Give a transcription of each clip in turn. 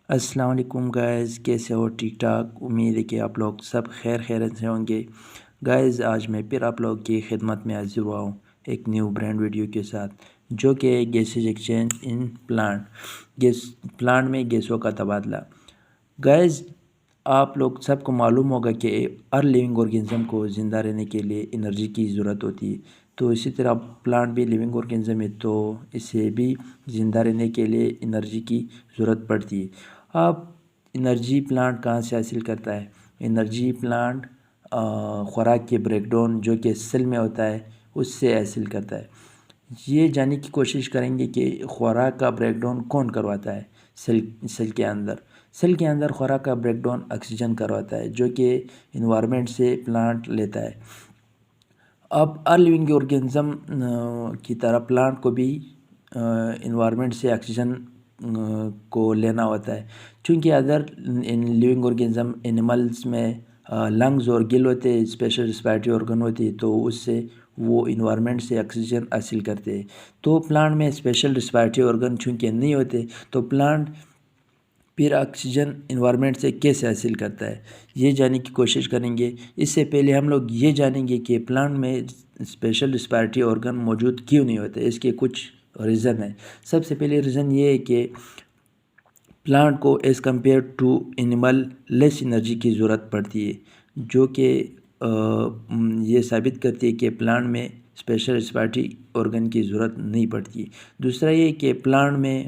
السلام علیکم گائز، کیسے ہو؟ ٹھیک ٹھاک، امید ہے کہ آپ لوگ سب خیریت سے ہوں گے۔ گائز آج میں پھر آپ لوگ کی خدمت میں حاضر ہوا ہوں ایک نیو برانڈ ویڈیو کے ساتھ، جو کہ گیسز ایکسچینج ان پلانٹ، پلانٹ میں گیسوں کا تبادلہ۔ گائز آپ لوگ سب کو معلوم ہوگا کہ ہر لیونگ آرگنزم کو زندہ رہنے کے لیے انرجی کی ضرورت ہوتی ہے، تو اسی طرح پلانٹ بھی لیونگ آرگنزم ہے، تو اسے بھی زندہ رہنے کے لیے انرجی کی ضرورت پڑتی ہے۔ اب انرجی پلانٹ کہاں سے حاصل کرتا ہے؟ انرجی پلانٹ خوراک کے بریک ڈاؤن جو کہ سیل میں ہوتا ہے اس سے حاصل کرتا ہے۔ یہ جاننے کی کوشش کریں گے کہ خوراک کا بریک ڈاؤن کون کرواتا ہے سیل کے اندر۔ سیل کے اندر خوراک کا بریک ڈاؤن آکسیجن کرواتا ہے، جو کہ انوائرمنٹ سے پلانٹ لیتا ہے۔ اب ہر لیونگ آرگنزم کی طرح پلانٹ کو بھی انوائرمنٹ سے آکسیجن کو لینا ہوتا ہے، چونکہ ادر لیونگ آرگنزم اینیملز میں لنگز اور گل ہوتے ہیں، اسپیشل ریسپائریٹری آرگن ہوتی ہے، تو اس سے وہ انوائرمنٹ سے آکسیجن حاصل کرتے ہیں۔ تو پلانٹ میں اسپیشل ریسپائریٹری آرگن چونکہ نہیں ہوتے، تو پلانٹ پھر آکسیجن انوائرمنٹ سے کیسے حاصل کرتا ہے، یہ جاننے کی کوشش کریں گے۔ اس سے پہلے ہم لوگ یہ جانیں گے کہ پلانٹ میں اسپیشل ریسپائریٹری آرگن موجود کیوں نہیں ہوتے۔ اس کے کچھ ریزن ہیں۔ سب سے پہلے ریزن یہ ہے کہ پلانٹ کو as compare to animal less energy کی ضرورت پڑتی ہے، جو کہ یہ ثابت کرتی ہے کہ پلانٹ میں اسپیشل ریسپائریٹری آرگن کی ضرورت نہیں پڑتی۔ دوسرا یہ کہ پلانٹ میں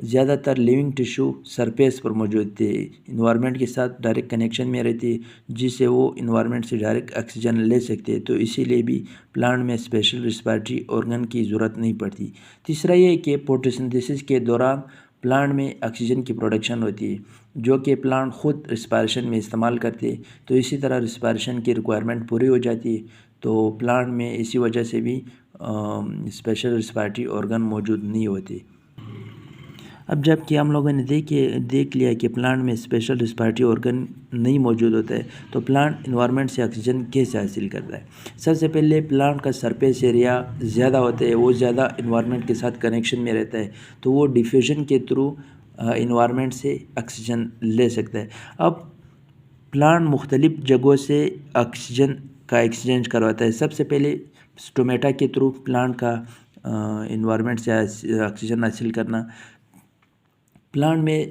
زیادہ تر لیونگ ٹیشو سرفیس پر موجود ہوتی ہے، انوائرمنٹ کے ساتھ ڈائریکٹ کنیکشن میں رہتی ہے، جس سے وہ انوائرمنٹ سے ڈائریکٹ آکسیجن لے سکتے ہیں، تو اسی لیے بھی پلانٹ میں اسپیشل ریسپائریٹری آرگن کی ضرورت نہیں پڑتی۔ تیسرا یہ کہ فوٹوسنتھیسس کے دوران پلانٹ میں آکسیجن کی پروڈکشن ہوتی ہے، جو کہ پلانٹ خود ریسپائریشن میں استعمال کرتے ہیں، تو اسی طرح ریسپائریشن کی ریکوائرمنٹ پوری ہو جاتی ہے، تو پلانٹ میں اسی وجہ سے بھی اسپیشل ریسپائریٹری آرگن موجود نہیں ہوتے۔ اب جب کہ ہم لوگوں نے دیکھ لیا کہ پلانٹ میں اسپیشل ریسپائریٹری آرگن نہیں موجود ہوتا ہے، تو پلانٹ انوائرمنٹ سے آکسیجن کیسے حاصل کرتا ہے؟ سب سے پہلے پلانٹ کا سرفیس ایریا زیادہ ہوتا ہے، وہ زیادہ انوائرمنٹ کے ساتھ کنیکشن میں رہتا ہے، تو وہ ڈیفیوژن کے تھرو انوائرمنٹ سے آکسیجن لے سکتا ہے۔ اب پلانٹ مختلف جگہوں سے آکسیجن کا ایکسچینج کرواتا ہے۔ سب سے پہلے سٹومیٹا کے تھرو پلانٹ کا انوائرمنٹ سے آکسیجن حاصل کرنا۔ پلانٹ میں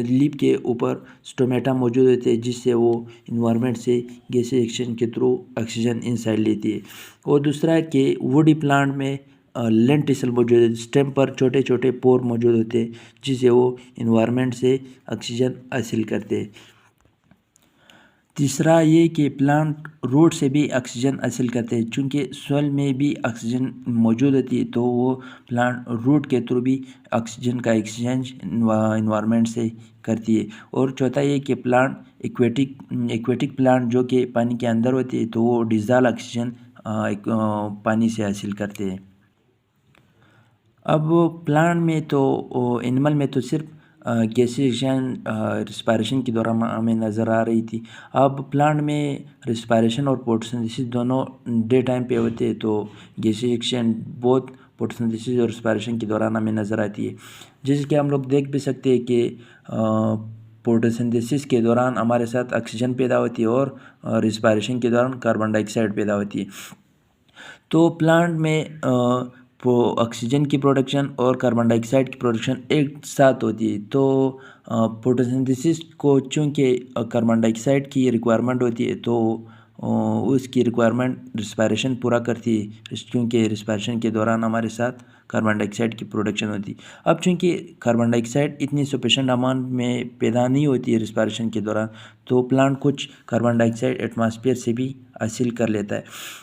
لیف کے اوپر سٹومیٹا موجود ہوتے ہیں، جس سے وہ انوائرمنٹ سے گیس ایکسچینج کے تھرو آکسیجن انسائڈ لیتی ہے۔ اور دوسرا ہے کہ ووڈی پلانٹ میں لینٹیسل موجود ہے، اسٹیم پر چھوٹے چھوٹے پور موجود ہوتے ہیں، جس سے وہ انوائرمنٹ سے آکسیجن حاصل کرتے ہیں۔ تیسرا یہ کہ پلانٹ روٹ سے بھی آکسیجن حاصل کرتے ہیں، چونکہ سوئل میں بھی آکسیجن موجود ہوتی ہے، تو وہ پلانٹ روٹ کے تھرو بھی آکسیجن کا ایکسچینج انوائرمنٹ سے کرتی ہے۔ اور چوتھا یہ کہ پلانٹ ایکویٹک پلانٹ جو کہ پانی کے اندر ہوتی ہے، تو وہ ڈیزال آکسیجن پانی سے حاصل کرتے ہیں۔ اب پلانٹ میں تو اینیمل میں تو صرف گیسیشن ریسپائریشن کے دوران ہمیں نظر آ رہی تھی۔ اب پلانٹ میں ریسپائریشن اور فوٹوسنتھیسس دونوں ڈے ٹائم پہ ہوتے ہیں، تو گیسیشن بہت فوٹوسنتھیسس اور ریسپائریشن کے دوران ہمیں نظر آتی ہے، جیسے کہ ہم لوگ دیکھ بھی سکتے ہیں کہ فوٹوسنتھیسس کے دوران ہمارے ساتھ آکسیجن پیدا ہوتی ہے اور ریسپائریشن کے دوران کاربن ڈائی آکسائڈ پیدا ہوتی ہے۔ تو پلانٹ میں آکسیجن کی پروڈکشن اور کاربن ڈائی آکسائڈ کی پروڈکشن ایک ساتھ ہوتی ہے، تو فوٹوسنتھیسس کو چونکہ کاربن ڈائی آکسائڈ کی ریکوائرمنٹ ہوتی ہے، تو اس کی ریکوائرمنٹ ریسپائریشن پورا کرتی ہے، کیونکہ ریسپائریشن کے دوران ہمارے ساتھ کاربن ڈائی آکسائڈ کی پروڈکشن ہوتی ہے۔ اب چونکہ کاربن ڈائی آکسائڈ اتنی سفیشینٹ اماؤنٹ میں پیدا نہیں ہوتی ہے ریسپائریشن کے دوران، تو پلانٹ کچھ کاربن ڈائی آکسائڈ ایٹماسفیئر سے بھی حاصل کر لیتا ہے۔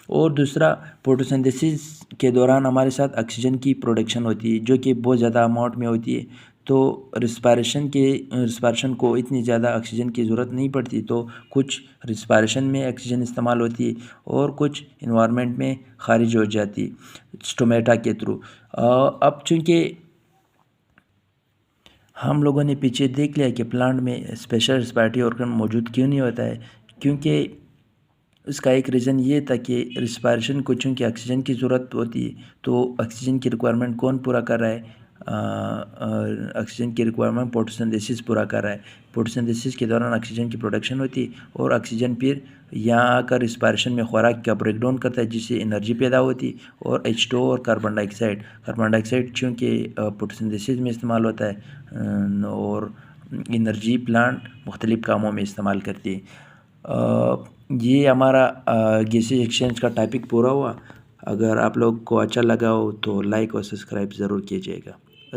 اور دوسرا، فوٹوسنتھیسس کے دوران ہمارے ساتھ آکسیجن کی پروڈکشن ہوتی ہے، جو کہ بہت زیادہ اماؤنٹ میں ہوتی ہے، تو ریسپائریشن کو اتنی زیادہ آکسیجن کی ضرورت نہیں پڑتی، تو کچھ ریسپائریشن میں آکسیجن استعمال ہوتی ہے اور کچھ انوائرمنٹ میں خارج ہو جاتی ہے سٹومیٹا کے تھرو۔ اب چونکہ ہم لوگوں نے پیچھے دیکھ لیا کہ پلانٹ میں اسپیشل ریسپائریٹری آرگن موجود کیوں نہیں ہوتا ہے، کیونکہ اس کا ایک ریزن یہ تھا کہ ریسپائریشن کو چونکہ آکسیجن کی ضرورت ہوتی ہے، تو آکسیجن کی ریکوائرمنٹ کون پورا کر رہا ہے؟ آکسیجن کی ریکوائرمنٹ فوٹوسنتھیسس پورا کر رہا ہے. فوٹوسنتھیسس کے دوران آکسیجن کی پروڈکشن ہوتی ہے اور آکسیجن پھر یہاں آ کر ریسپائریشن میں خوراک کا بریک ڈاؤن کرتا ہے جس سے انرجی پیدا ہوتی اور H2O اور کاربن ڈائی آکسائڈ چونکہ فوٹوسنتھیسس میں استعمال ہوتا ہے اور انرجی پلانٹ مختلف کاموں میں استعمال کرتی ہے. یہ ہمارا گیسز ایکسچینج کا ٹاپک پورا ہوا. اگر آپ لوگ کو اچھا لگا ہو تو لائک اور سبسکرائب ضرور کیجیے گا.